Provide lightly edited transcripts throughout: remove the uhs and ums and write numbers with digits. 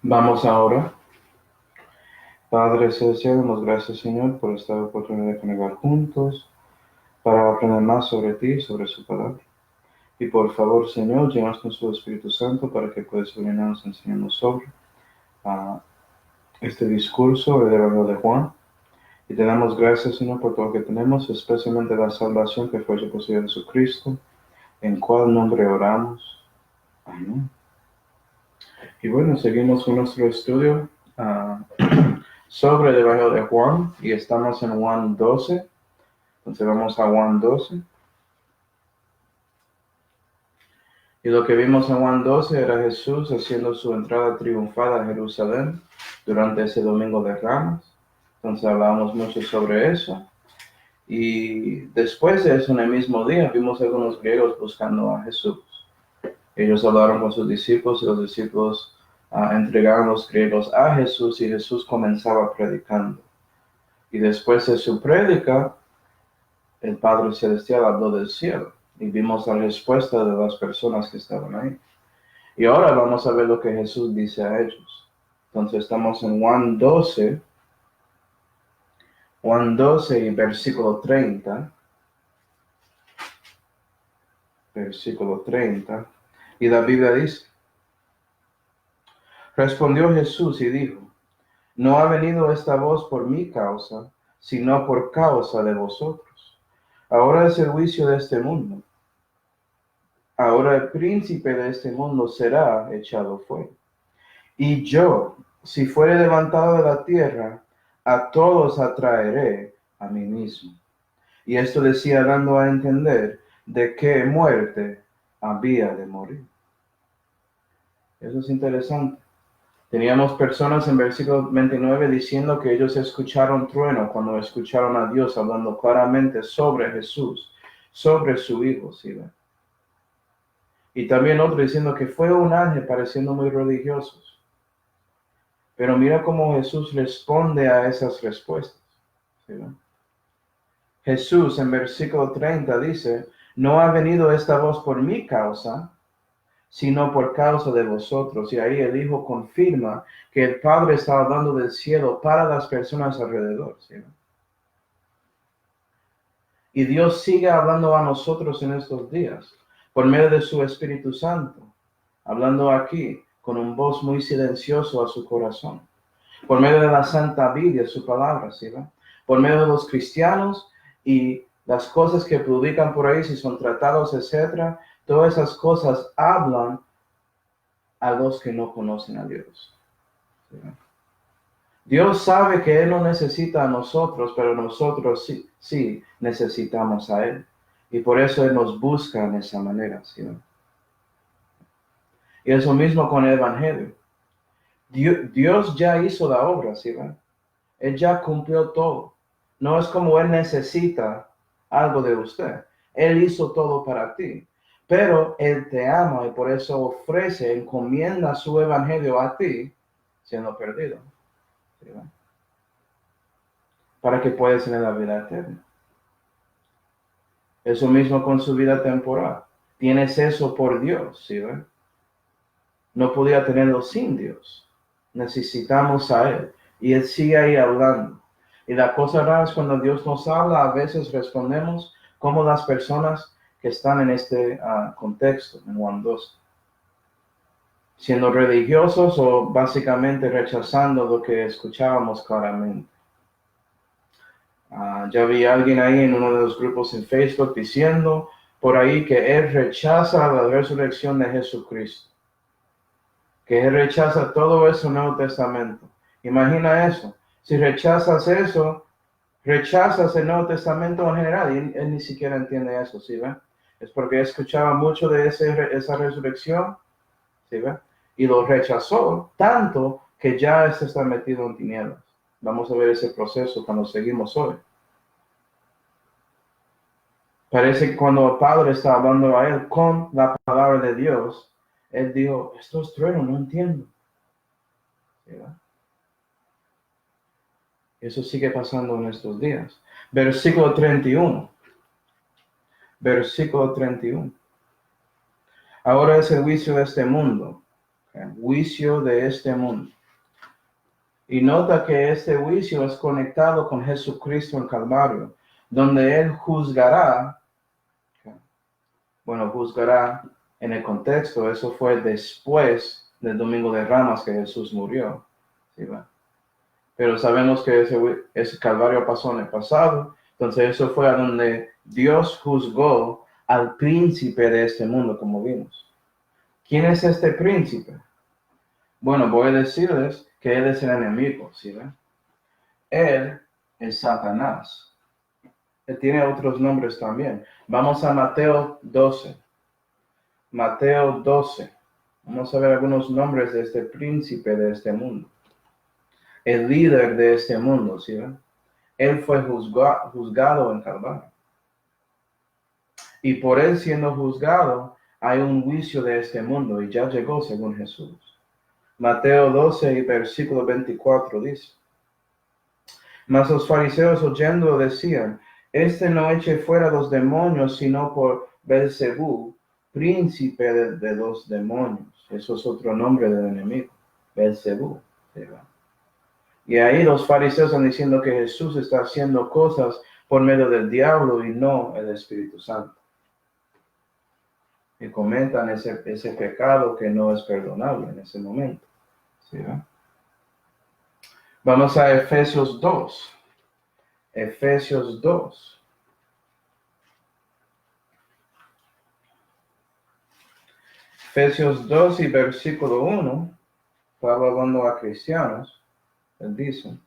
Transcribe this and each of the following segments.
Vamos ahora. Padre Celestial, damos gracias, Señor, por esta oportunidad de congregar juntos para aprender más sobre ti, sobre su palabra. Y por favor, Señor, llenas con su Espíritu Santo para que puedas iluminarnos enseñando sobre este discurso del Evangelio de Juan. Y te damos gracias, Señor, por todo lo que tenemos, especialmente la salvación que fue posible en Jesucristo, en cual nombre oramos. Amén. Y bueno, seguimos con nuestro estudio sobre el Evangelio de Juan, y estamos en Juan 12. Entonces vamos a Juan 12. Y lo que vimos en Juan 12 era Jesús haciendo su entrada triunfal a Jerusalén durante ese Domingo de Ramos. Entonces hablamos mucho sobre eso. Y después de eso, en el mismo día, vimos a algunos griegos buscando a Jesús. Ellos hablaron con sus discípulos y los discípulos entregaron a los griegos a Jesús, y Jesús comenzaba predicando. Y después de su prédica, el Padre Celestial habló del cielo y vimos la respuesta de las personas que estaban ahí. Y ahora vamos a ver lo que Jesús dice a ellos. Entonces estamos en Juan 12 y versículo 30. Versículo 30. Y la Biblia dice: respondió Jesús y dijo: no ha venido esta voz por mi causa, sino por causa de vosotros. Ahora es el juicio de este mundo. Ahora el príncipe de este mundo será echado fuera. Y yo, si fuere levantado de la tierra, a todos atraeré a mí mismo. Y esto decía dando a entender de qué muerte había de morir. Eso es interesante. Teníamos personas en versículo 29 diciendo que ellos escucharon trueno cuando escucharon a Dios hablando claramente sobre Jesús, sobre su Hijo, ¿sí ven? Y también otro diciendo que fue un ángel, pareciendo muy religiosos. Pero mira cómo Jesús responde a esas respuestas, ¿sí ven? Jesús en versículo 30 dice: no ha venido esta voz por mi causa, sino por causa de vosotros. Y ahí el Hijo confirma que el Padre está hablando del cielo para las personas alrededor, ¿sí? Y Dios sigue hablando a nosotros en estos días, por medio de su Espíritu Santo, hablando aquí con un voz muy silencioso a su corazón, por medio de la Santa Biblia, su palabra, ¿sí? Por medio de los cristianos y las cosas que publican por ahí, si son tratados, etcétera. Todas esas cosas hablan a los que no conocen a Dios. ¿Sí? Dios sabe que Él no necesita a nosotros, pero nosotros sí necesitamos a Él. Y por eso Él nos busca en esa manera, ¿sí? Y eso mismo con el Evangelio. Dios ya hizo la obra, ¿sí? Él ya cumplió todo. No es como Él necesita algo de usted. Él hizo todo para ti. Pero Él te ama y por eso ofrece, encomienda su Evangelio a ti, siendo perdido, ¿sí? Para que puedas tener la vida eterna. Eso mismo con su vida temporal. Tienes eso por Dios, ¿sí ven? No podía tenerlo sin Dios. Necesitamos a Él. Y Él sigue ahí hablando. Y la cosa rara es cuando Dios nos habla, a veces respondemos como las personas que están en este contexto, en Juan 12. Siendo religiosos o básicamente rechazando lo que escuchábamos claramente. Ya vi a alguien ahí en uno de los grupos en Facebook diciendo por ahí que él rechaza la resurrección de Jesucristo, que él rechaza todo eso en el Nuevo Testamento. Imagina eso. Si rechazas eso, rechazas el Nuevo Testamento en general, y él ni siquiera entiende eso, ¿sí ve? Es porque escuchaba mucho de esa resurrección, ¿sí ve? Y lo rechazó tanto que ya se está metido en tinieblas. Vamos a ver ese proceso cuando seguimos hoy. Parece que cuando el Padre está hablando a él con la palabra de Dios, él dijo: esto es trueno, no entiendo. ¿Verdad? Eso sigue pasando en estos días. Versículo 31. Versículo 31. Ahora es el juicio de este mundo. Juicio de este mundo. Y nota que este juicio es conectado con Jesucristo en Calvario, donde Él juzgará. Bueno, juzgará en el contexto, eso fue después del Domingo de Ramos que Jesús murió. ¿Sí va? Pero sabemos que ese Calvario pasó en el pasado, entonces eso fue a donde Dios juzgó al príncipe de este mundo, como vimos. ¿Quién es este príncipe? Bueno, voy a decirles que él es el enemigo, ¿sí ven? Él es Satanás. Él tiene otros nombres también. Vamos a Mateo 12. Mateo 12. Vamos a ver algunos nombres de este príncipe de este mundo. El líder de este mundo, ¿sí ven? Él fue juzgado en Calvario. Y por él siendo juzgado, hay un juicio de este mundo y ya llegó según Jesús. Mateo 12 y versículo 24 dice: Mas los fariseos oyendo decían: Este no eche fuera los demonios, sino por Belzebú, príncipe de los demonios. Eso es otro nombre del enemigo, Belzebú. Y ahí los fariseos están diciendo que Jesús está haciendo cosas por medio del diablo y no el Espíritu Santo. Y comentan ese pecado que no es perdonable en ese momento. ¿Sí, no? Vamos a Efesios 2. Efesios 2. Efesios 2 y versículo 1. Pablo hablando a cristianos. Él dice: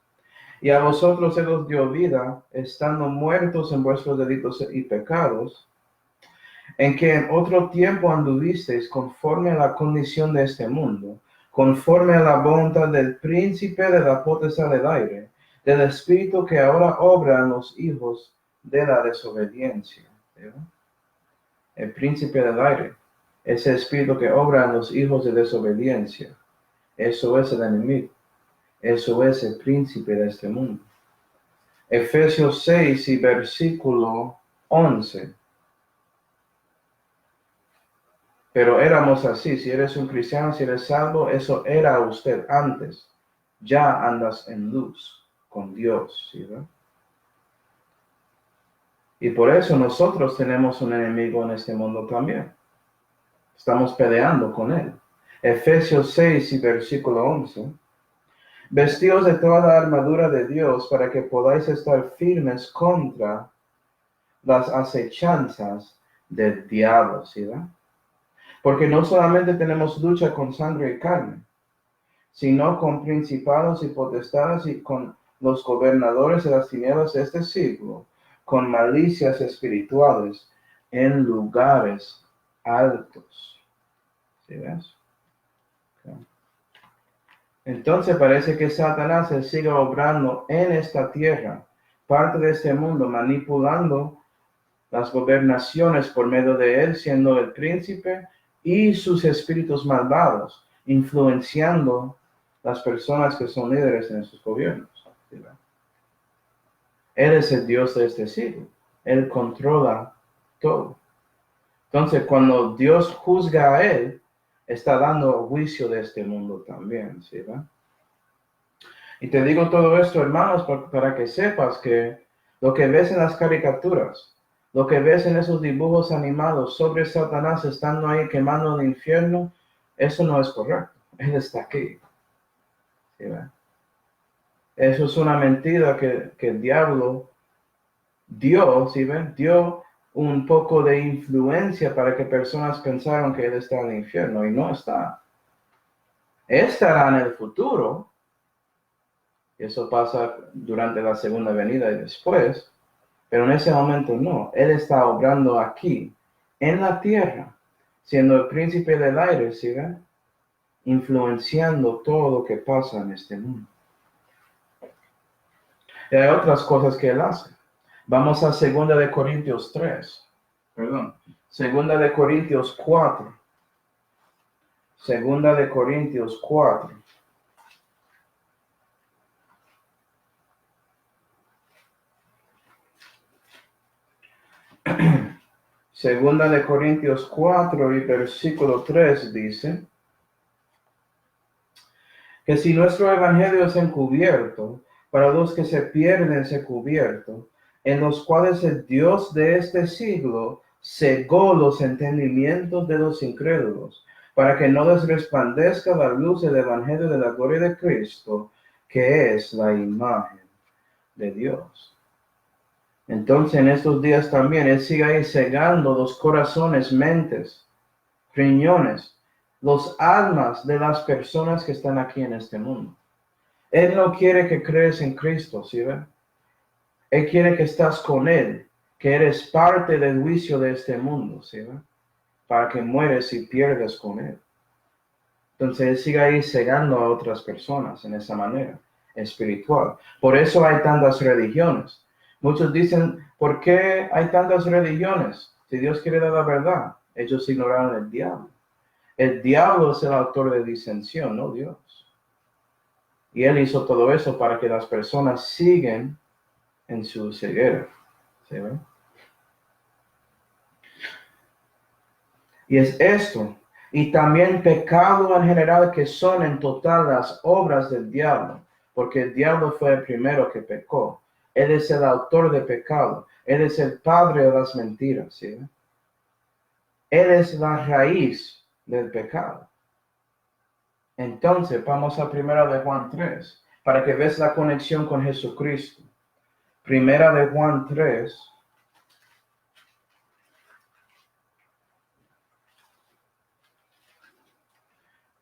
Y a vosotros se os dio vida, estando muertos en vuestros delitos y pecados, en que en otro tiempo anduvisteis conforme a la condición de este mundo, conforme a la voluntad del príncipe de la potestad del aire, del espíritu que ahora obra en los hijos de la desobediencia. ¿Sí? El príncipe del aire, ese espíritu que obra en los hijos de desobediencia, eso es el enemigo, eso es el príncipe de este mundo. Efesios 6 y versículo 11. Pero éramos así. Si eres un cristiano, si eres salvo, eso era usted antes. Ya andas en luz con Dios, ¿sí? ¿Verdad? Y por eso nosotros tenemos un enemigo en este mundo también. Estamos peleando con él. Efesios 6 y versículo 11. Vestíos de toda la armadura de Dios para que podáis estar firmes contra las acechanzas del diablo, ¿sí? ¿Verdad? Porque no solamente tenemos lucha con sangre y carne, sino con principados y potestades y con los gobernadores de las tinieblas de este siglo, con malicias espirituales en lugares altos. ¿Sí ves? Okay. Entonces parece que Satanás sigue obrando en esta tierra, parte de este mundo, manipulando las gobernaciones por medio de él, siendo el príncipe, y sus espíritus malvados, influenciando las personas que son líderes en sus gobiernos. ¿Verdad? Él es el Dios de este siglo. Él controla todo. Entonces, cuando Dios juzga a él, está dando juicio de este mundo también. ¿Sí, verdad? Y te digo todo esto, hermanos, para que sepas que lo que ves en las caricaturas, lo que ves en esos dibujos animados sobre Satanás estando ahí quemando el infierno, eso no es correcto. Él está aquí. ¿Sí, verdad? Eso es una mentira que el diablo dio, ¿sí ven? Dio un poco de influencia para que personas pensaran que él está en el infierno y no está. Estará en el futuro. Eso pasa durante la segunda venida y después, pero en ese momento no. Él está obrando aquí, en la tierra, siendo el príncipe del aire, ¿sí ven? Influenciando todo lo que pasa en este mundo. Y hay otras cosas que él hace. Vamos a 2 de Corintios 3. Perdón. 2 de Corintios 4. 2 de Corintios 4. Segunda de Corintios 4 y versículo 3 dice: Que si nuestro evangelio es encubierto, para los que se pierden es encubierto, en los cuales el Dios de este siglo cegó los entendimientos de los incrédulos, para que no les resplandezca la luz del evangelio de la gloria de Cristo, que es la imagen de Dios. Entonces en estos días también Él sigue ahí cegando los corazones, mentes, riñones, los almas de las personas que están aquí en este mundo. Él no quiere que crees en Cristo, ¿sí ven? Él quiere que estás con Él, que eres parte del juicio de este mundo, ¿sí ven? Para que mueres y pierdas con Él. Entonces Él sigue ahí cegando a otras personas en esa manera espiritual. Por eso hay tantas religiones. Muchos dicen, ¿por qué hay tantas religiones? Si Dios quiere dar la verdad, ellos ignoraron el diablo. El diablo es el autor de disensión, no Dios. Y Él hizo todo eso para que las personas sigan en su ceguera. ¿Sí ven? Y es esto. Y también pecado en general, que son en total las obras del diablo. Porque el diablo fue el primero que pecó. Él es el autor de pecado. Él es el padre de las mentiras. ¿Sí ven? Él es la raíz del pecado. Entonces, vamos a Primera de Juan 3, para que veas la conexión con Jesucristo. Primera de Juan 3.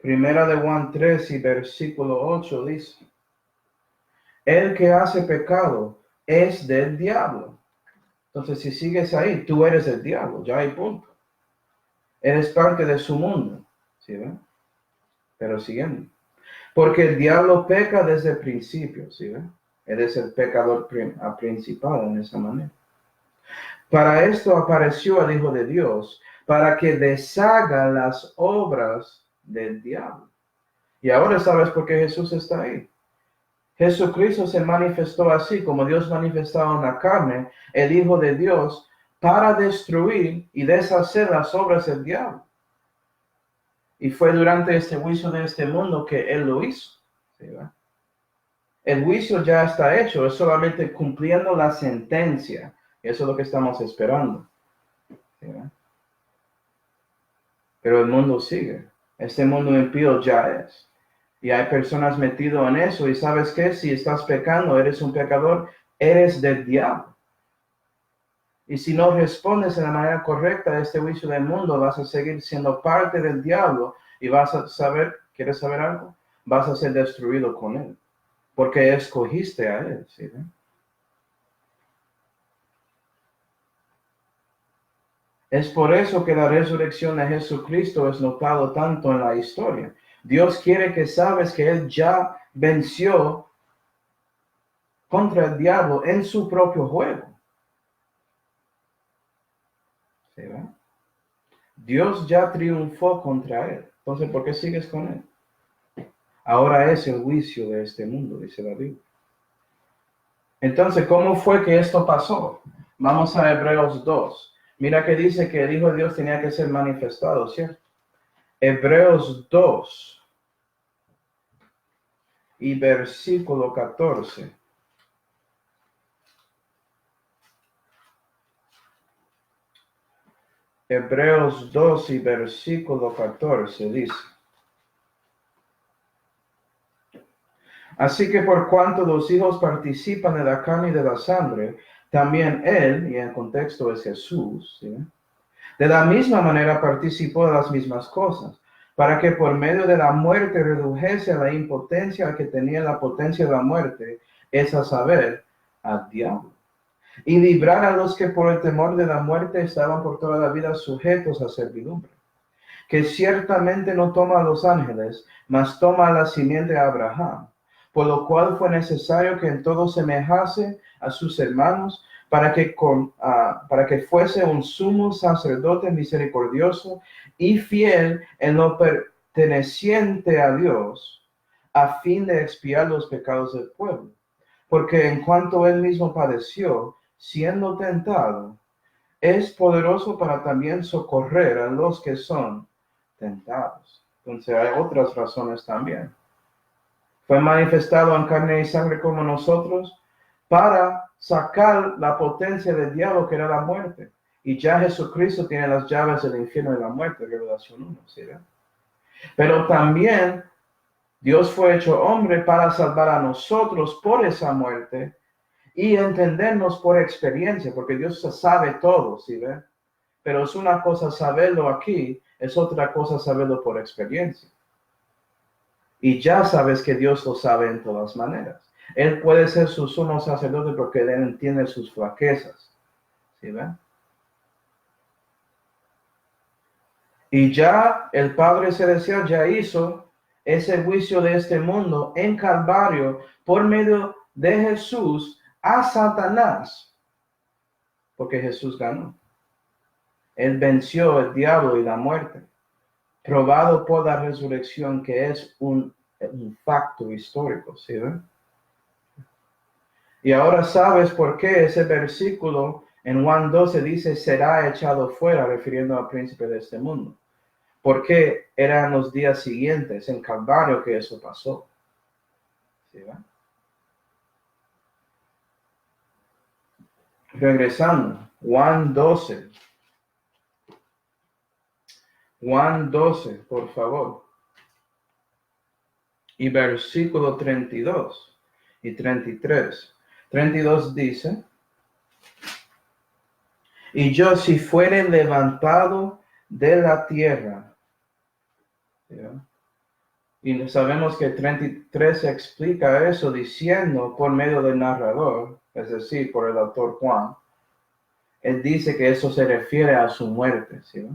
Primera de Juan 3 y versículo 8 dice, el que hace pecado es del diablo. Entonces, si sigues ahí, tú eres el diablo, ya hay punto. Eres parte de su mundo. ¿Sí ven? Pero siguiendo. Porque el diablo peca desde el principio, ¿sí ven? Él es el pecador principal en esa manera. Para esto apareció el Hijo de Dios, para que deshaga las obras del diablo. Y ahora sabes por qué Jesús está ahí. Jesucristo se manifestó así, como Dios manifestado en la carne, el Hijo de Dios, para destruir y deshacer las obras del diablo. Y fue durante este juicio de este mundo que Él lo hizo. ¿Sí, va? El juicio ya está hecho, es solamente cumpliendo la sentencia. Y eso es lo que estamos esperando. ¿Sí, va? Pero el mundo sigue. Este mundo impío ya es. Y hay personas metidas en eso. Y sabes qué, si estás pecando, eres un pecador, eres del diablo. Y si no respondes de la manera correcta a este juicio del mundo, vas a seguir siendo parte del diablo y vas a saber, ¿quieres saber algo? Vas a ser destruido con él, porque escogiste a él. ¿Sí? Es por eso que la resurrección de Jesucristo es notado tanto en la historia. Dios quiere que sabes que Él ya venció contra el diablo en su propio juego. ¿Sí, va? Dios ya triunfó contra Él. Entonces, ¿por qué sigues con Él? Ahora es el juicio de este mundo, dice la Biblia. Entonces, ¿cómo fue que esto pasó? Vamos a Hebreos 2. Mira que dice que el Hijo de Dios tenía que ser manifestado, ¿cierto? Hebreos 2 y versículo 14. Hebreos 2 y versículo 14 dice, así que por cuanto los hijos participan de la carne y de la sangre, también Él, y en contexto es Jesús, ¿sí? De la misma manera participó de las mismas cosas, para que por medio de la muerte redujese a la impotencia que tenía la potencia de la muerte, es a saber, al diablo, y librar a los que por el temor de la muerte estaban por toda la vida sujetos a servidumbre, que ciertamente no toma a los ángeles, mas toma a la simiente de Abraham, por lo cual fue necesario que en todo semejase a sus hermanos, para que fuese un sumo sacerdote misericordioso y fiel en lo perteneciente a Dios, a fin de expiar los pecados del pueblo. Porque en cuanto él mismo padeció, siendo tentado, es poderoso para también socorrer a los que son tentados. Entonces hay otras razones también. Fue manifestado en carne y sangre como nosotros para sacar la potencia del diablo que era la muerte. Y ya Jesucristo tiene las llaves del infierno y la muerte, Revelación 1, ¿sí? Pero también Dios fue hecho hombre para salvar a nosotros por esa muerte y entendernos por experiencia, porque Dios sabe todo, ¿sí ve? Pero es una cosa saberlo aquí, es otra cosa saberlo por experiencia. Y ya sabes que Dios lo sabe en todas maneras. Él puede ser su sumo sacerdote porque Él entiende sus flaquezas, ¿sí ve? Y ya el Padre Celestial ya hizo ese juicio de este mundo en Calvario por medio de Jesús a Satanás, porque Jesús ganó. Él venció el diablo y la muerte, probado por la resurrección, que es un facto histórico, ¿sí ven? Y ahora sabes por qué ese versículo en Juan 12 dice será echado fuera, refiriendo al príncipe de este mundo. Porque eran los días siguientes en Calvario que eso pasó. ¿Sí ven? Regresando, Juan 12. Juan 12, por favor. Y versículo 32 y 33. 32 dice, y yo si fuere levantado de la tierra. ¿Ya? Y sabemos que 33 explica eso diciendo por medio del narrador, es decir, por el autor Juan. Él dice que eso se refiere a su muerte, ¿sí?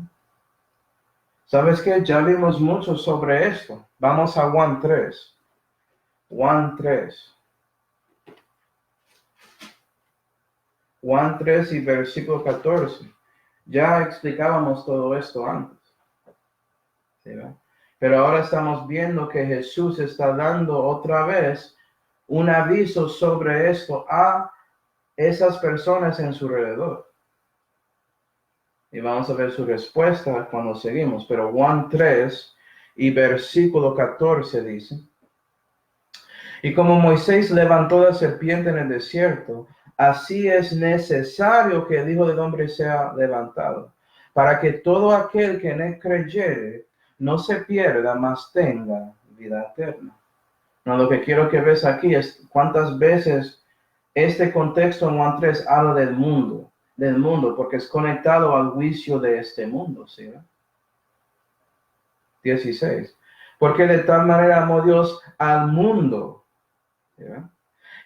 ¿Sabes qué? Ya vimos mucho sobre esto. Vamos a Juan 3. Juan 3. Juan 3 y versículo 14. Ya explicábamos todo esto antes. ¿Sí? Pero ahora estamos viendo que Jesús está dando otra vez un aviso sobre esto a esas personas en su alrededor. Y vamos a ver su respuesta cuando seguimos. Pero Juan 3 y versículo 14 dice, y como Moisés levantó la serpiente en el desierto, así es necesario que el Hijo del Hombre sea levantado, para que todo aquel que en él creyere no se pierda, mas tenga vida eterna. No, lo que quiero que ves aquí es cuántas veces este contexto en Juan 3 habla del mundo, porque es conectado al juicio de este mundo, ¿sí? 16. Porque de tal manera amó Dios al mundo, ¿sí?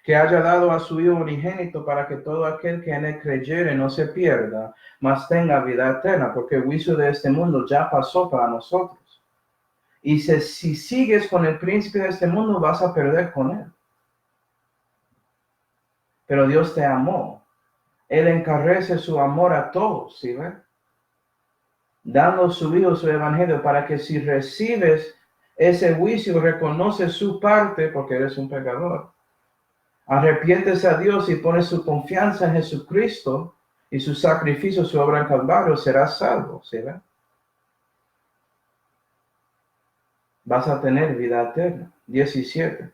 Que haya dado a su Hijo unigénito para que todo aquel que en él creyere no se pierda, mas tenga vida eterna, porque el juicio de este mundo ya pasó para nosotros. Y si sigues con el príncipe de este mundo, vas a perder con él. Pero Dios te amó. Él encarece su amor a todos, ¿sí ven? Dando su Hijo, su evangelio, para que si recibes ese juicio, reconoces su parte, porque eres un pecador. Arrepientes a Dios y pones su confianza en Jesucristo y su sacrificio, su obra en Calvario, serás salvo, ¿sí ven? Vas a tener vida eterna. 17.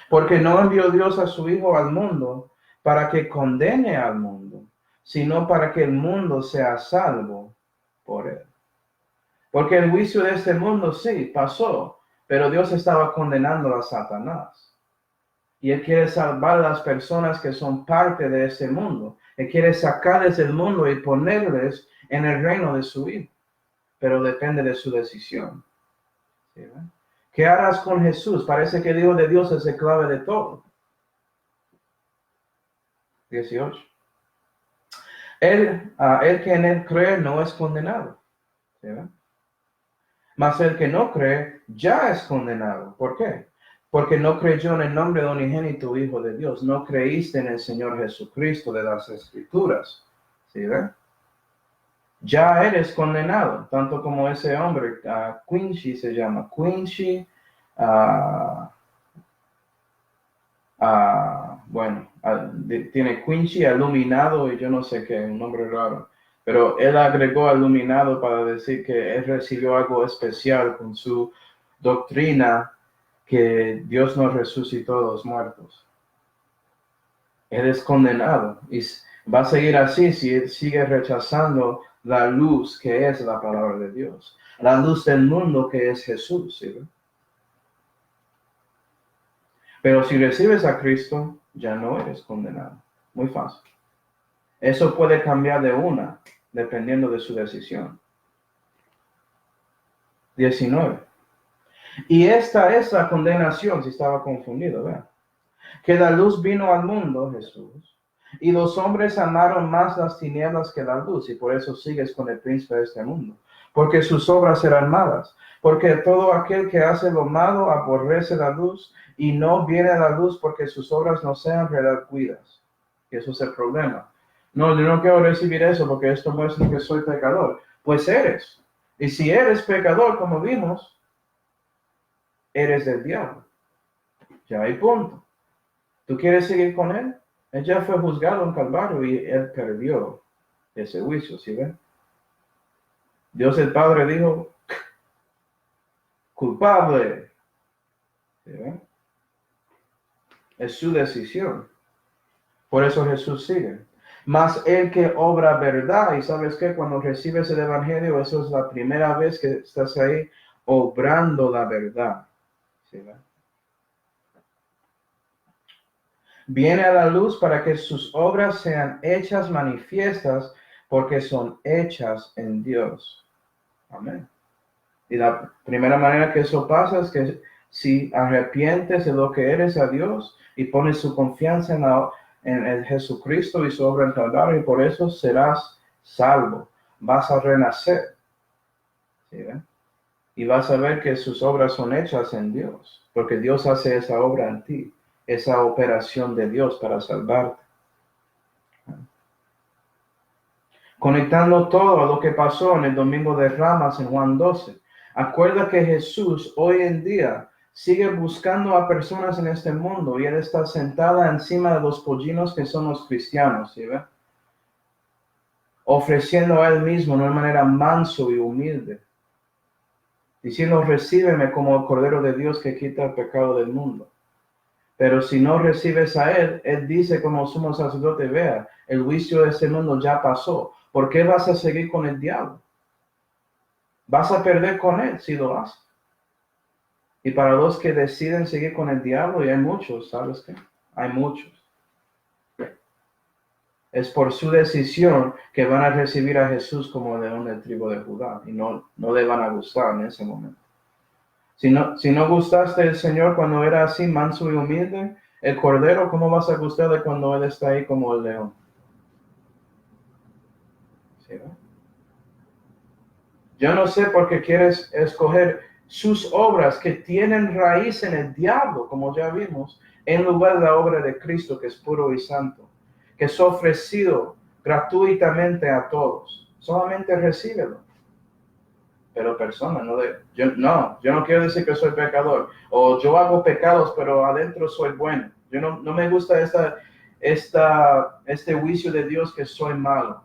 Porque no envió Dios a su Hijo al mundo para que condene al mundo, sino para que el mundo sea salvo por él. Porque el juicio de este mundo sí pasó, pero Dios estaba condenando a Satanás. Y Él quiere salvar a las personas que son parte de ese mundo. Él quiere sacarles del mundo y ponerles en el reino de su Hijo. Pero depende de su decisión. ¿Sí? ¿Qué harás con Jesús? Parece que el Hijo de Dios es el clave de todo. 18. El que en él cree no es condenado. ¿Sí? Mas el que no cree ya es condenado. ¿Por qué? Porque no creyó en el nombre de unigénito Hijo de Dios. No creíste en el Señor Jesucristo de las Escrituras. ¿Sí ven? Ya eres condenado, tanto como ese hombre, Quincy se llama. Quincy, bueno, tiene Quincy iluminado y yo no sé qué, un nombre raro. Pero él agregó iluminado para decir que él recibió algo especial con su doctrina que Dios no resucitó a los muertos. Él es condenado y va a seguir así si él sigue rechazando la luz que es la palabra de Dios, la luz del mundo que es Jesús, ¿sí? Pero si recibes a Cristo, ya no eres condenado. Muy fácil. Eso puede cambiar de una, dependiendo de su decisión. 19. Y esta es la condenación, si estaba confundido, ¿verdad? Que la luz vino al mundo, Jesús, y los hombres amaron más las tinieblas que la luz, y por eso sigues con el príncipe de este mundo, porque sus obras serán malas, porque todo aquel que hace lo malo aborrece la luz, y no viene a la luz porque sus obras no sean redargüidas. Y eso es el problema. No, yo no quiero recibir eso porque esto muestra que soy pecador. Pues eres. Y si eres pecador, como vimos, eres del diablo. Ya hay punto. ¿Tú quieres seguir con él? Él ya fue juzgado en Calvario y él perdió ese juicio, ¿sí ven? Dios el Padre dijo, culpable. ¿Sí ven? Es su decisión. Por eso Jesús sigue. Mas el que obra verdad, y sabes que cuando recibes el Evangelio, eso es la primera vez que estás ahí obrando la verdad. ¿Sí ven? Viene a la luz para que sus obras sean hechas manifiestas, porque son hechas en Dios. Amén. Y la primera manera que eso pasa es que si arrepientes de lo que eres a Dios y pones su confianza en el Jesucristo y su obra en Calvario, y por eso serás salvo. Vas a renacer. ¿Sí, ven? Y vas a ver que sus obras son hechas en Dios, porque Dios hace esa obra en ti, esa operación de Dios para salvarte. Conectando todo a lo que pasó en el Domingo de Ramas en Juan 12. Acuerda que Jesús hoy en día sigue buscando a personas en este mundo y Él está sentada encima de los pollinos que son los cristianos, ¿sí ve? Ofreciendo a Él mismo de una manera manso y humilde, diciendo, recíbeme como el Cordero de Dios que quita el pecado del mundo. Pero si no recibes a Él, Él dice como sumo sacerdote, vea, el juicio de este mundo ya pasó. ¿Por qué vas a seguir con el diablo? Vas a perder con él si lo haces. Y para los que deciden seguir con el diablo, y hay muchos, ¿sabes qué? Hay muchos. Es por su decisión que van a recibir a Jesús como león del tribu de Judá, y no le van a gustar en ese momento. Si no gustaste del Señor cuando era así, manso y humilde, el Cordero, ¿cómo vas a gustarle cuando Él está ahí como el león? ¿Sí, no? Yo no sé por qué quieres escoger sus obras que tienen raíz en el diablo, como ya vimos, en lugar de la obra de Cristo, que es puro y santo, que es ofrecido gratuitamente a todos. Solamente recíbelo. Pero persona, yo no quiero decir que soy pecador, o yo hago pecados, pero adentro soy bueno. Yo no me gusta este juicio de Dios que soy malo.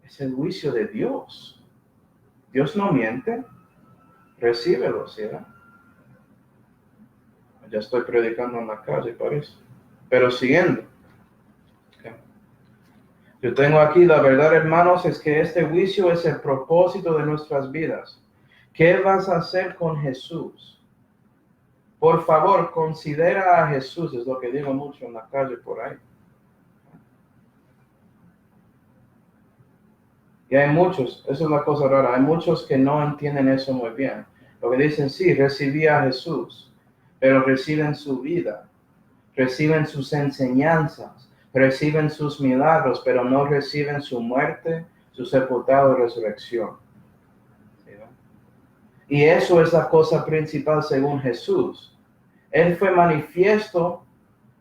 Es el juicio de Dios. Dios no miente. Recíbelo, ¿sí? Ya estoy predicando en la calle, parece. Pero siguiendo. Okay. Yo tengo aquí la verdad, hermanos, es que este juicio es el propósito de nuestras vidas. ¿Qué vas a hacer con Jesús? Por favor, considera a Jesús, es lo que digo mucho en la calle por ahí. Y hay muchos, eso es la cosa rara, hay muchos que no entienden eso muy bien. Lo que dicen, sí, recibí a Jesús, pero reciben su vida, reciben sus enseñanzas, reciben sus milagros, pero no reciben su muerte, su sepultado y resurrección. ¿Sí? Y eso es la cosa principal según Jesús. Él fue manifiesto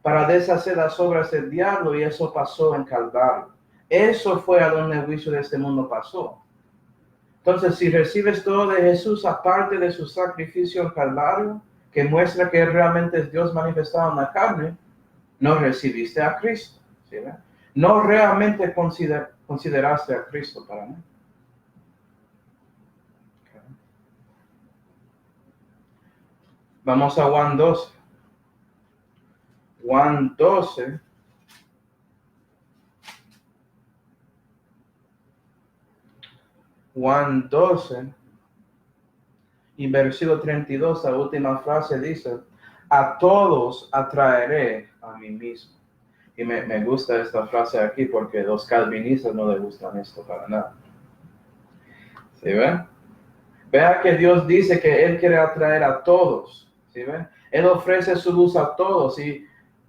para deshacer las obras del diablo y eso pasó en Calvario. Eso fue a donde el juicio de este mundo pasó. Entonces, si recibes todo de Jesús, aparte de su sacrificio en Calvario, que muestra que realmente es Dios manifestado en la carne, no recibiste a Cristo. ¿Sí? No realmente consideraste a Cristo para mí. Vamos a Juan 12. Juan 12. Juan 12 y versículo 32, la última frase dice, a todos atraeré a mí mismo. Y me gusta esta frase aquí porque los calvinistas no les gustan esto para nada. ¿Sí ven? Vea que Dios dice que Él quiere atraer a todos. ¿Sí ven? Él ofrece su luz a todos y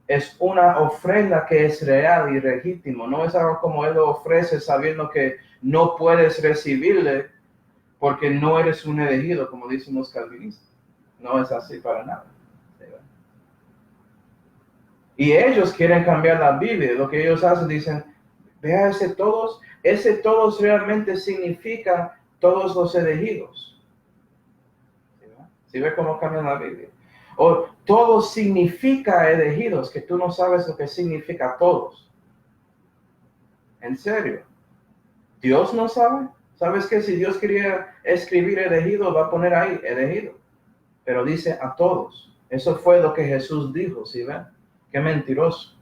es una ofrenda que es real y legítimo. No es algo como Él lo ofrece sabiendo que no puedes recibirle porque no eres un elegido, como dicen los calvinistas. No es así para nada. ¿Sí ven? Y ellos quieren cambiar la Biblia. Lo que ellos hacen, dicen, vea ese todos realmente significa todos los elegidos. ¿Sí ve cómo cambian la Biblia? O todos significa elegidos, que tú no sabes lo que significa todos. ¿En serio? ¿Dios no sabe? ¿Sabes que si Dios quería escribir elegido, va a poner ahí elegido? Pero dice a todos. Eso fue lo que Jesús dijo, ¿sí ven? Qué mentiroso.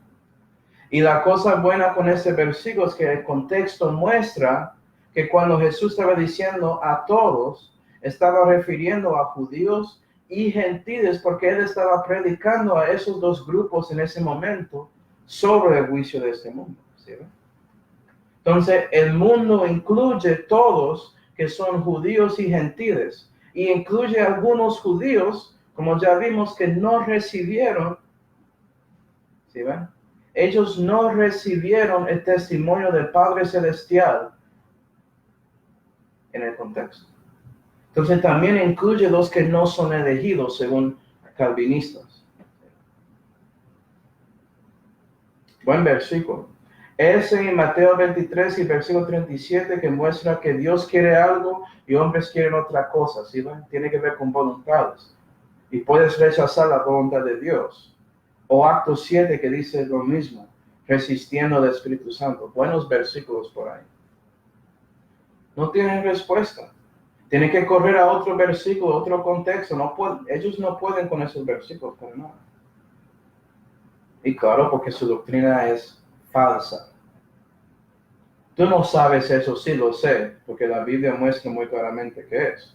Y la cosa buena con este versículo es que el contexto muestra que cuando Jesús estaba diciendo a todos, estaba refiriendo a judíos y gentiles, porque él estaba predicando a esos dos grupos en ese momento sobre el juicio de este mundo. ¿Sí? Entonces, el mundo incluye todos que son judíos y gentiles, y incluye algunos judíos, como ya vimos, que no recibieron, ¿sí ven? Ellos no recibieron el testimonio del Padre Celestial en el contexto. Entonces también incluye los que no son elegidos según calvinistas. Buen versículo. Es en Mateo 23 y versículo 37 que muestra que Dios quiere algo y hombres quieren otra cosa. ¿Sí? Tiene que ver con voluntades. Y puedes rechazar la voluntad de Dios. O Actos 7 que dice lo mismo, resistiendo al Espíritu Santo. Buenos versículos por ahí. No tienen respuesta. Tienen que correr a otro versículo, otro contexto. Ellos no pueden con esos versículos para nada. Y claro, porque su doctrina es falsa. Tú no sabes eso, sí lo sé, porque la Biblia muestra muy claramente que es.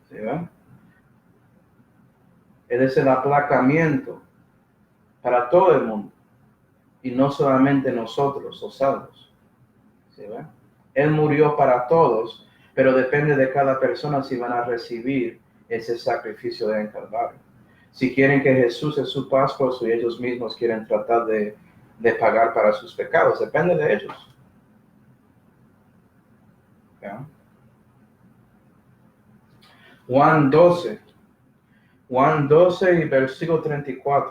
¿Sí ven? Él es el aplacamiento para todo el mundo. Y no solamente nosotros, los salvos. ¿Sí ven? Él murió para todos, pero depende de cada persona si van a recibir ese sacrificio de Calvario. Si quieren que Jesús es su Pascua, o si ellos mismos quieren tratar de pagar para sus pecados, depende de ellos. ¿Ya? Juan 12 y versículo 34.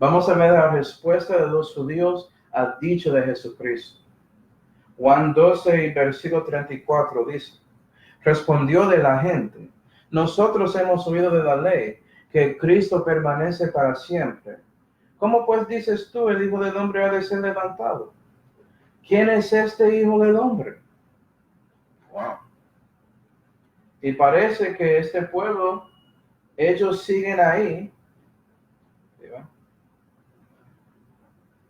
Vamos a ver la respuesta de los judíos al dicho de Jesucristo. Juan 12 y versículo 34 dice, respondió de la gente, nosotros hemos oído de la ley que Cristo permanece para siempre. ¿Cómo pues dices tú, el Hijo del Hombre ha de ser levantado? ¿Quién es este Hijo del Hombre? Wow. Y parece que este pueblo, ellos siguen ahí, ¿sí?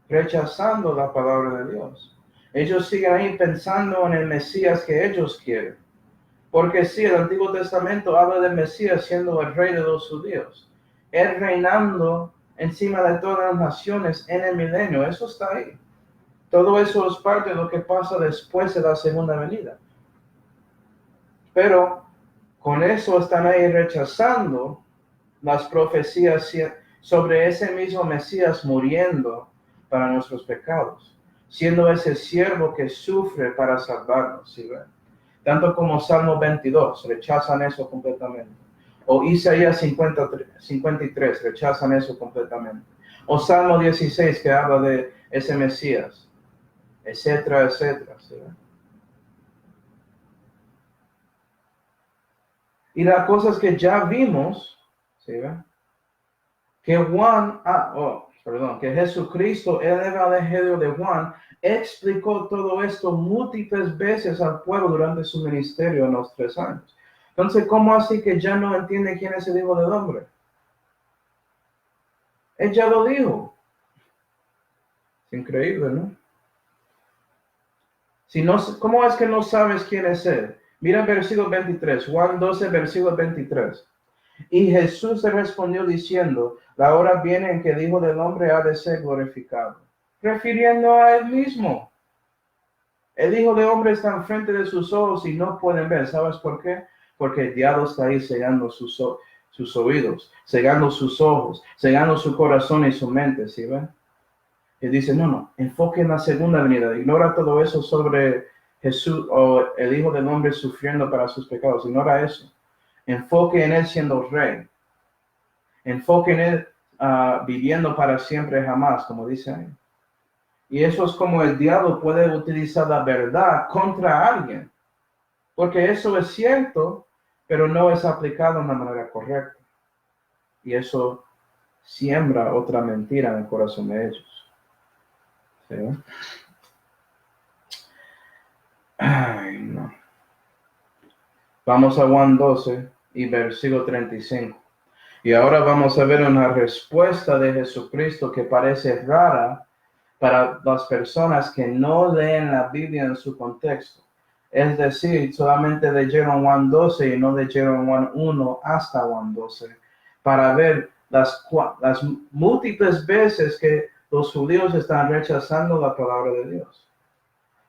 Rechazando la palabra de Dios. Ellos siguen ahí pensando en el Mesías que ellos quieren. Porque sí, el Antiguo Testamento habla del Mesías siendo el rey de los judíos. Él reinando encima de todas las naciones en el milenio. Eso está ahí. Todo eso es parte de lo que pasa después de la segunda venida. Pero con eso están ahí rechazando las profecías sobre ese mismo Mesías muriendo para nuestros pecados, siendo ese siervo que sufre para salvarnos. ¿Sí ven? Tanto como Salmo 22, rechazan eso completamente. O Isaías 53, rechazan eso completamente. O Salmo 16, que habla de ese Mesías, etcétera, etcétera. ¿Sí? Y la cosa es que ya vimos, ¿sí? Que que Jesucristo, en el Evangelio de Juan, explicó todo esto múltiples veces al pueblo durante su ministerio en los 3 años. Entonces, ¿cómo así que ya no entiende quién es el Hijo del Hombre? Él ya lo dijo. Es increíble, ¿no? Si no, ¿cómo es que no sabes quién es Él? Mira el versículo 23, Juan 12, versículo 23. Y Jesús le respondió diciendo, la hora viene en que el Hijo del Hombre ha de ser glorificado. Refiriendo a Él mismo. El Hijo del Hombre está enfrente de sus ojos y no pueden ver. ¿Sabes por qué? Porque el diablo está ahí cegando sus oídos, cegando sus ojos, cegando su corazón y su mente, ¿sí ven? Y dice, no, enfoque en la segunda venida. Ignora todo eso sobre Jesús o el Hijo del Hombre sufriendo para sus pecados. Ignora eso. Enfoque en Él siendo rey. Enfoque en Él viviendo para siempre jamás, como dice ahí. Y eso es como el diablo puede utilizar la verdad contra alguien. Porque eso es cierto, pero no es aplicado de la manera correcta. Y eso siembra otra mentira en el corazón de ellos. ¿Sí? Ay, no. Vamos a Juan 12 y versículo 35. Y ahora vamos a ver una respuesta de Jesucristo que parece rara para las personas que no leen la Biblia en su contexto. Es decir, solamente leyeron Juan 12 y no leyeron Juan 1 hasta Juan 12, para ver las múltiples veces que los judíos están rechazando la palabra de Dios,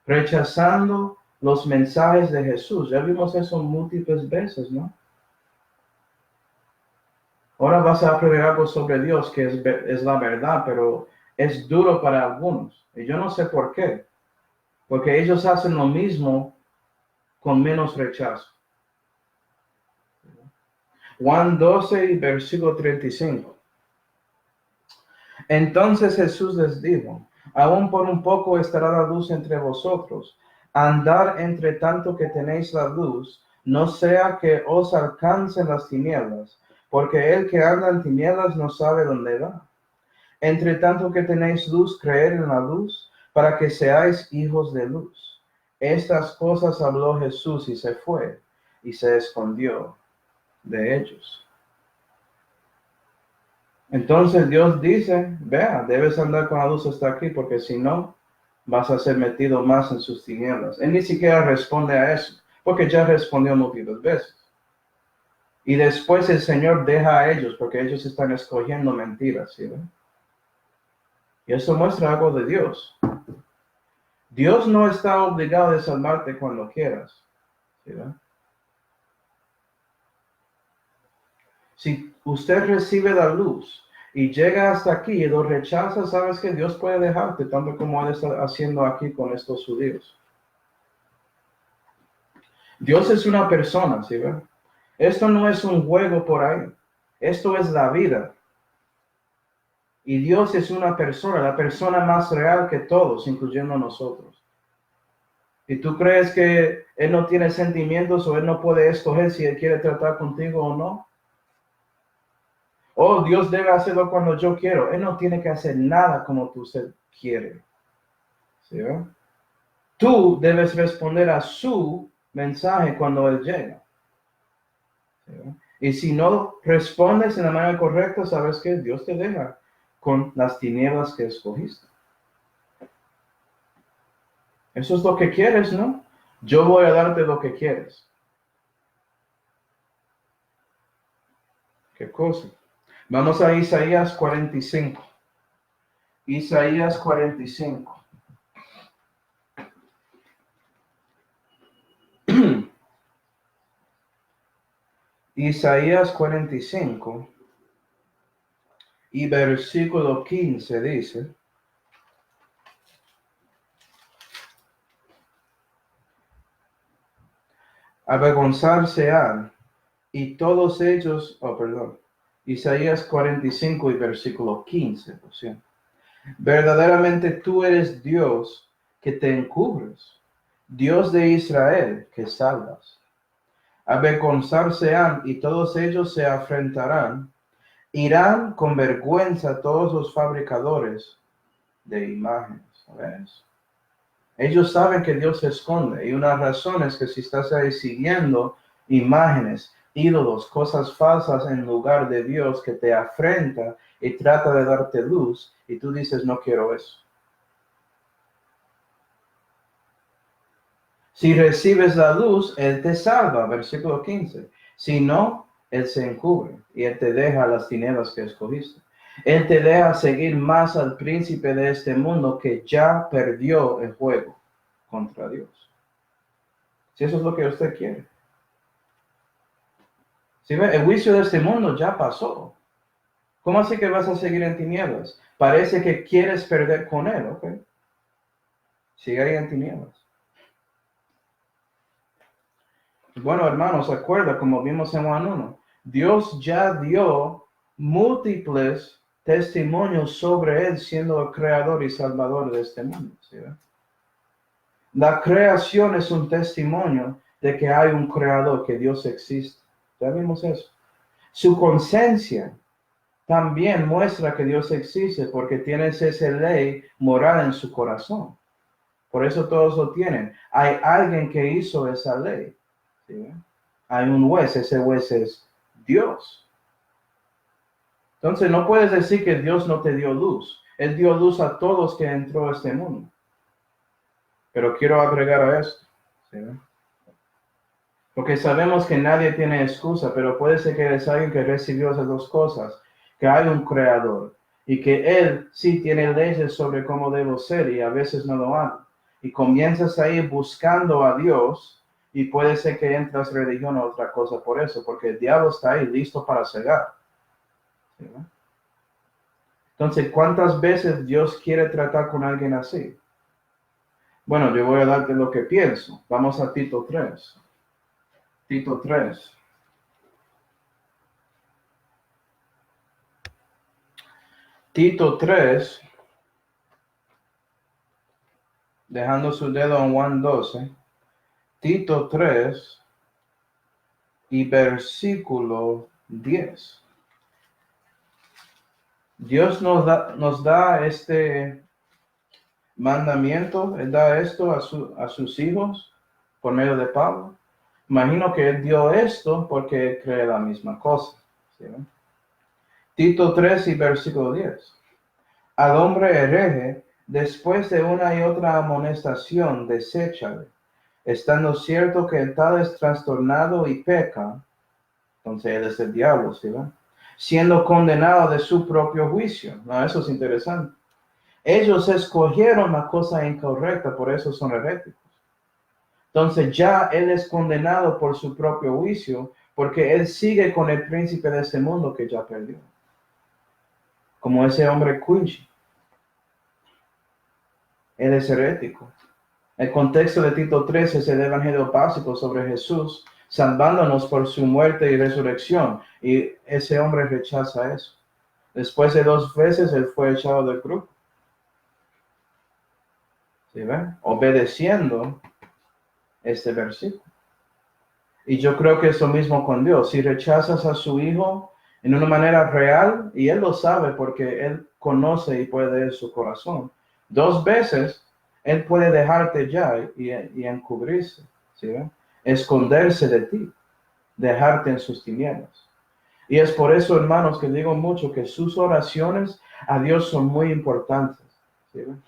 rechazando los mensajes de Jesús. Ya vimos eso múltiples veces, ¿no? Ahora vas a aprender algo sobre Dios que es la verdad, pero es duro para algunos. Y yo no sé por qué. Porque ellos hacen lo mismo con menos rechazo. Juan 12, versículo 35. Entonces Jesús les dijo, aún por un poco estará la luz entre vosotros. Andad entre tanto que tenéis la luz, no sea que os alcancen las tinieblas, porque el que anda en tinieblas no sabe dónde va. Entre tanto que tenéis luz, creed en la luz, para que seáis hijos de luz. Estas cosas habló Jesús y se fue, y se escondió de ellos. Entonces Dios dice, vea, debes andar con la luz hasta aquí, porque si no, vas a ser metido más en sus tinieblas. Él ni siquiera responde a eso, porque ya respondió múltiples veces. Y después el Señor deja a ellos, porque ellos están escogiendo mentiras, ¿sí ven? Y eso muestra algo de Dios. Dios no está obligado a salvarte cuando quieras, ¿sí ven? Si usted recibe la luz y llega hasta aquí y lo rechaza, sabes que Dios puede dejarte, tanto como Él está haciendo aquí con estos judíos. Dios es una persona, ¿sí ven? Esto no es un juego por ahí. Esto es la vida. Y Dios es una persona, la persona más real que todos, incluyendo nosotros. ¿Y tú crees que Él no tiene sentimientos o Él no puede escoger si Él quiere tratar contigo o no? Oh, Dios debe hacerlo cuando yo quiero. Él no tiene que hacer nada como tú quieres. ¿Sí? Tú debes responder a su mensaje cuando Él llega. ¿Sí? Y si no respondes en la manera correcta, sabes que Dios te deja con las tinieblas que escogiste. Eso es lo que quieres, ¿no? Yo voy a darte lo que quieres. ¿Qué cosa? Vamos a Isaías 45. Isaías 45. Isaías 45 y versículo 15 dice, avergonzarse han, y todos ellos, Isaías 45 y versículo 15, por cierto. Verdaderamente tú eres Dios que te encubres, Dios de Israel que salvas. Avergonzarse han, y todos ellos se afrentarán, irán con vergüenza todos los fabricadores de imágenes. ¿Ves? Ellos saben que Dios se esconde, y una razón es que si estás ahí siguiendo imágenes, ídolos, cosas falsas en lugar de Dios que te afrenta y trata de darte luz, y tú dices, no quiero eso. Si recibes la luz, Él te salva, versículo 15. Si no, Él se encubre y Él te deja las tinieblas que escogiste. Él te deja seguir más al príncipe de este mundo que ya perdió el juego contra Dios. Si eso es lo que usted quiere. Si ve, el juicio de este mundo ya pasó. ¿Cómo así que vas a seguir en tinieblas? Parece que quieres perder con Él, ¿ok? Sigue ahí en tinieblas. Bueno, hermanos, acuerda, como vimos en Juan 1, Dios ya dio múltiples testimonios sobre Él siendo el creador y salvador de este mundo. ¿Sí? La creación es un testimonio de que hay un creador, que Dios existe. Ya vimos eso. Su conciencia también muestra que Dios existe porque tienes esa ley moral en su corazón. Por eso todos lo tienen. Hay alguien que hizo esa ley. ¿Sí? Hay un juez, ese juez es Dios. Entonces no puedes decir que Dios no te dio luz. Él dio luz a todos que entró a este mundo. Pero quiero agregar a esto. ¿Sí? Porque sabemos que nadie tiene excusa, pero puede ser que eres alguien que recibió esas dos cosas, que hay un creador y que Él sí tiene leyes sobre cómo debo ser y a veces no lo hago. Y comienzas ahí buscando a Dios y puede ser que entras religión o otra cosa por eso, porque el diablo está ahí listo para cegar. ¿Sí? Entonces, ¿cuántas veces Dios quiere tratar con alguien así? Bueno, yo voy a darte lo que pienso. Vamos a Tito 3. Tito 3. Tito 3, dejando su dedo en Juan 12. Tito 3 y versículo 10. Dios nos da este mandamiento, Él da esto a sus hijos por medio de Pablo. Imagino que Él dio esto porque Él cree la misma cosa. ¿Sí? Tito 3 y versículo 10. Al hombre hereje, después de una y otra amonestación, deséchale, estando cierto que el tal es trastornado y peca. Entonces él es el diablo, ¿sí? Siendo condenado de su propio juicio. No, eso es interesante. Ellos escogieron la cosa incorrecta, por eso son heréticos. Entonces ya él es condenado por su propio juicio, porque él sigue con el príncipe de este mundo que ya perdió. Como ese hombre Quincy. Él es herético. El contexto de Tito 3 es el evangelio básico sobre Jesús, salvándonos por su muerte y resurrección. Y ese hombre rechaza eso. Después de 2 veces, él fue echado del grupo. ¿Sí ven? Obedeciendo este versículo. Y yo creo que es lo mismo con Dios. Si rechazas a su Hijo en una manera real, y Él lo sabe porque Él conoce y puede ver su corazón, 2 veces Él puede dejarte ya y encubrirse, ¿sí ven? Esconderse de ti, dejarte en sus tinieblas. Y es por eso, hermanos, que digo mucho que sus oraciones a Dios son muy importantes. ¿Sí ven?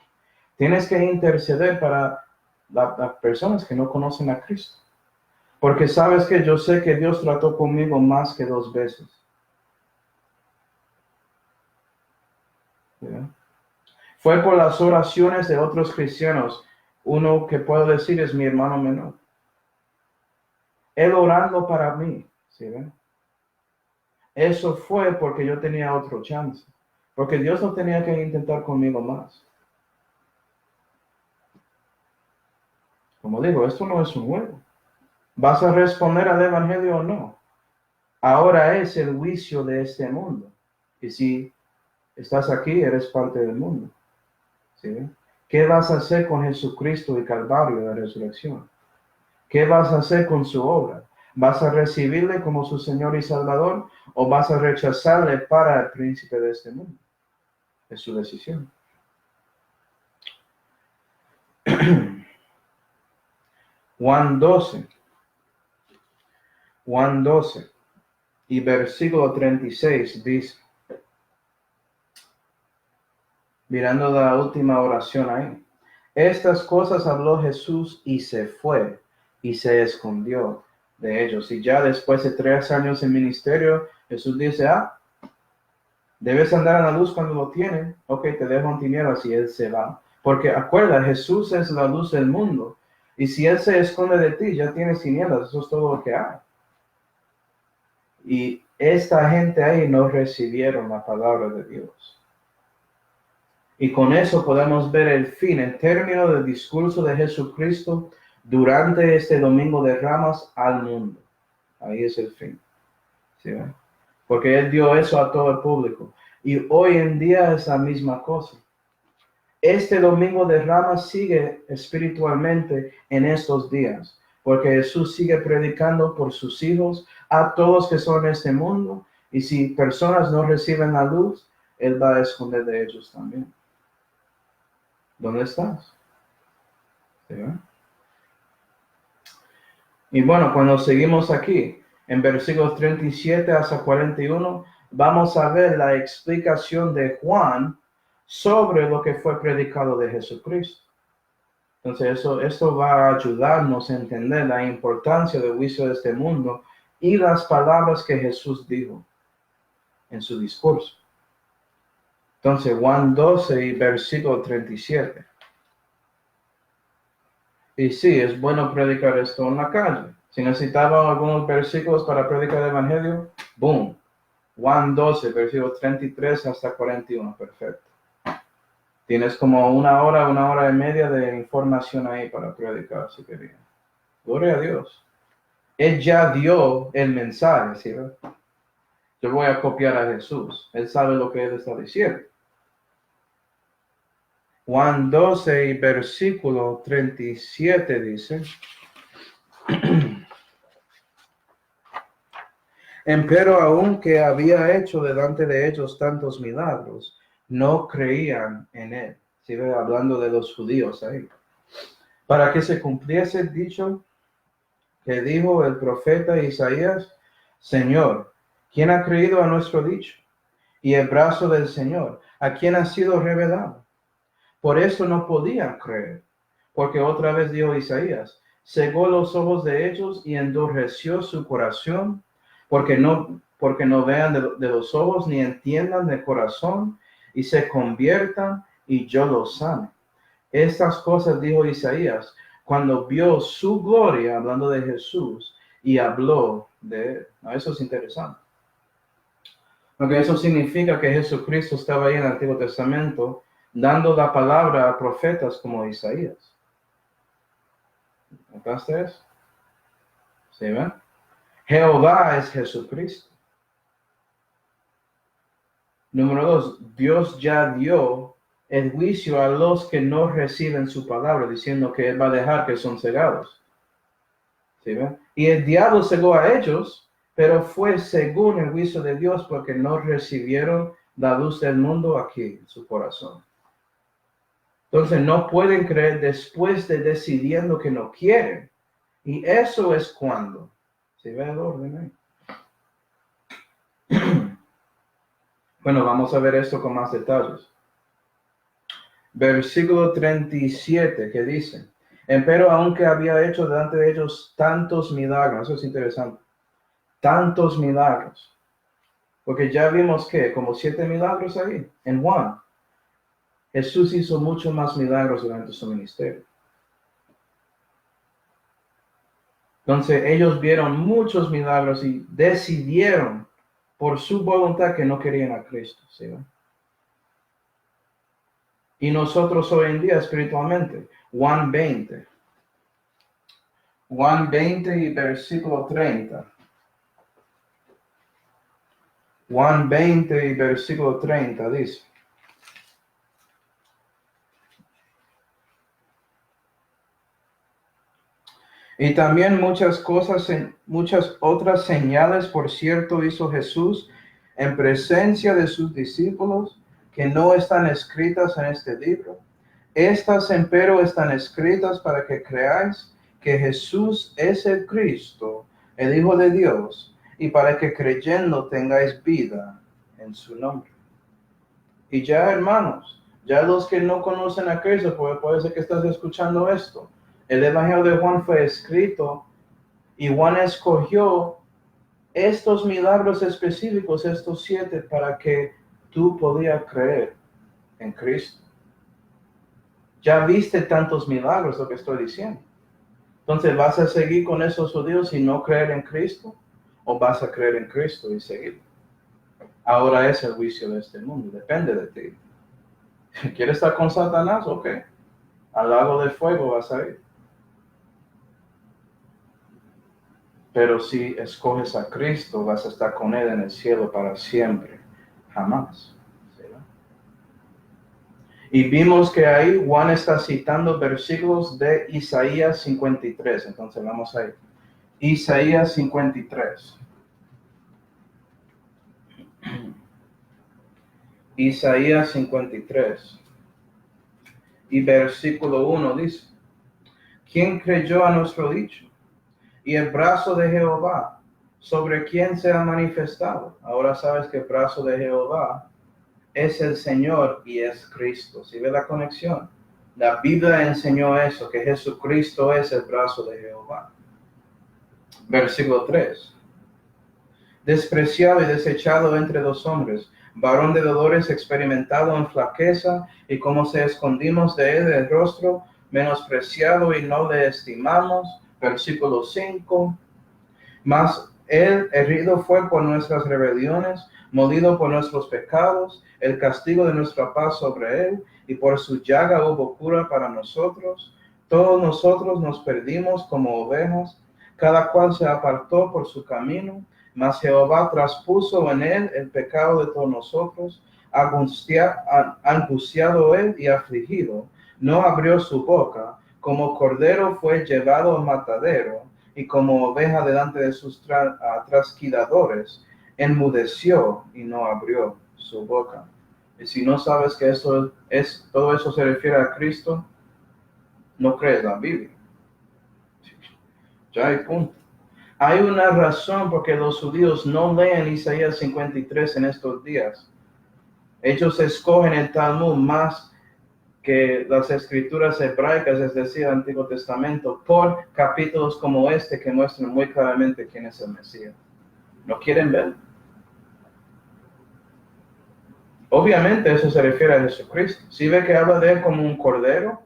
Tienes que interceder para las personas que no conocen a Cristo. Porque sabes que yo sé que Dios trató conmigo más que 2 veces. ¿Sí? Fue por las oraciones de otros cristianos. Uno que puedo decir es mi hermano menor. Él orando para mí. ¿Sí? Eso fue porque yo tenía otro chance. Porque Dios no tenía que intentar conmigo más. Como digo, esto no es un juego. ¿Vas a responder al evangelio o no? Ahora es el juicio de este mundo. Y si estás aquí, eres parte del mundo. ¿Sí? ¿Qué vas a hacer con Jesucristo y Calvario de la resurrección? ¿Qué vas a hacer con su obra? ¿Vas a recibirle como su Señor y Salvador o vas a rechazarle para el príncipe de este mundo? Es su decisión. Juan 12. Juan 12 y versículo 36 dice, mirando la última oración ahí, estas cosas habló Jesús y se fue y se escondió de ellos. Y ya después de 3 años en ministerio, Jesús dice, debes andar en la luz cuando lo tienen. Ok, te dejo en tinieblas y él se va. Porque acuerda, Jesús es la luz del mundo. Y si él se esconde de ti, ya tienes tinieblas. Eso es todo lo que hay. Y esta gente ahí no recibieron la palabra de Dios. Y con eso podemos ver el fin, el término del discurso de Jesucristo durante este Domingo de Ramos al mundo. Ahí es el fin. ¿Sí? Porque Él dio eso a todo el público. Y hoy en día es la misma cosa. Este Domingo de Ramos sigue espiritualmente en estos días. Porque Jesús sigue predicando por sus hijos a todos que son en este mundo. Y si personas no reciben la luz, Él va a esconder de ellos también. ¿Dónde estás? ¿Sí? Y bueno, cuando seguimos aquí, en versículos 37 hasta 41, vamos a ver la explicación de Juan sobre lo que fue predicado de Jesucristo. Entonces, esto va a ayudarnos a entender la importancia del juicio de este mundo y las palabras que Jesús dijo en su discurso. Entonces, Juan 12 y versículo 37. Y sí, es bueno predicar esto en la calle. Si necesitaban algunos versículos para predicar el Evangelio, boom. Juan 12, versículos 33 hasta 41, perfecto. Tienes como una hora y media de información ahí para predicar, si querías. Gloria a Dios. Él ya dio el mensaje, ¿sí? Yo voy a copiar a Jesús. Él sabe lo que él está diciendo. Juan 12 y versículo 37 dice, empero aunque había hecho delante de ellos tantos milagros, no creían en él. Sigue hablando de los judíos ahí. Para que se cumpliese el dicho que dijo el profeta Isaías, Señor, ¿quién ha creído a nuestro dicho? Y el brazo del Señor, ¿a quién ha sido revelado? Por eso no podían creer, porque otra vez dijo Isaías, cegó los ojos de ellos y endureció su corazón, porque no vean de los ojos ni entiendan de corazón y se conviertan y yo los sane. Estas cosas dijo Isaías cuando vio su gloria, hablando de Jesús, y habló de él. Eso es interesante. Porque eso significa que Jesucristo estaba ahí en el Antiguo Testamento dando la palabra a profetas como Isaías. ¿Notaste eso? ¿Sí ven? Jehová es Jesucristo. Número 2, Dios ya dio el juicio a los que no reciben su palabra, diciendo que Él va a dejar que son cegados. ¿Sí ven? Y el diablo cegó a ellos, pero fue según el juicio de Dios, porque no recibieron la luz del mundo aquí en su corazón. Entonces no pueden creer después de decidiendo que no quieren. Y eso es cuando. ¿Se ve el orden ahí? Bueno, vamos a ver esto con más detalles. Versículo 37, que dice, empero aunque había hecho delante de ellos tantos milagros, eso es interesante, tantos milagros, porque ya vimos que como 7 milagros ahí, en Juan, Jesús hizo muchos más milagros durante su ministerio. Entonces ellos vieron muchos milagros y decidieron por su voluntad que no querían a Cristo, ¿sí? Y nosotros hoy en día espiritualmente, Juan 20 y versículo 30. Juan 20 y versículo 30 dice, y también muchas otras señales, por cierto, hizo Jesús en presencia de sus discípulos, que no están escritas en este libro. Estas, empero, están escritas para que creáis que Jesús es el Cristo, el Hijo de Dios, y para que creyendo tengáis vida en su nombre. Y ya, hermanos, ya los que no conocen a Cristo, puede ser que estás escuchando esto. El Evangelio de Juan fue escrito y Juan escogió estos milagros específicos, estos 7, para que tú podías creer en Cristo. Ya viste tantos milagros, lo que estoy diciendo. Entonces, ¿vas a seguir con esos judíos y no creer en Cristo? ¿O vas a creer en Cristo y seguir? Ahora es el juicio de este mundo, depende de ti. ¿Quieres estar con Satanás? Ok. Al lago del fuego vas a ir. Pero si escoges a Cristo, vas a estar con Él en el cielo para siempre, jamás. ¿Sí? Y vimos que ahí Juan está citando versículos de Isaías 53. Entonces vamos ahí. Isaías 53. Isaías 53. Y versículo 1 dice: ¿Quién creyó a nuestro dicho? Y el brazo de Jehová, ¿sobre quién se ha manifestado? Ahora sabes que el brazo de Jehová es el Señor y es Cristo. ¿Sí ve la conexión? La Biblia enseñó eso, que Jesucristo es el brazo de Jehová. Versículo 3. Despreciado y desechado entre los hombres, varón de dolores, experimentado en flaqueza, y como se escondimos de él el rostro, menospreciado y no le estimamos. Versículo 5. Mas él herido fue por nuestras rebeliones, molido por nuestros pecados, el castigo de nuestra paz sobre él, y por su llaga hubo cura para nosotros. Todos nosotros nos perdimos como ovejas, cada cual se apartó por su camino, mas Jehová traspuso en él el pecado de todos nosotros. Angustiado él y afligido, no abrió su boca, como cordero fue llevado al matadero, y como oveja delante de sus trasquiladores, enmudeció y no abrió su boca. Y si no sabes que todo eso se refiere a Cristo, no crees la Biblia. Ya hay punto. Hay una razón por qué los judíos no leen Isaías 53 en estos días. Ellos escogen el Talmud más que las escrituras hebraicas, es decir, el Antiguo Testamento, por capítulos como este que muestran muy claramente quién es el Mesías. ¿No quieren ver? Obviamente eso se refiere a Jesucristo. Si ve que habla de él como un cordero,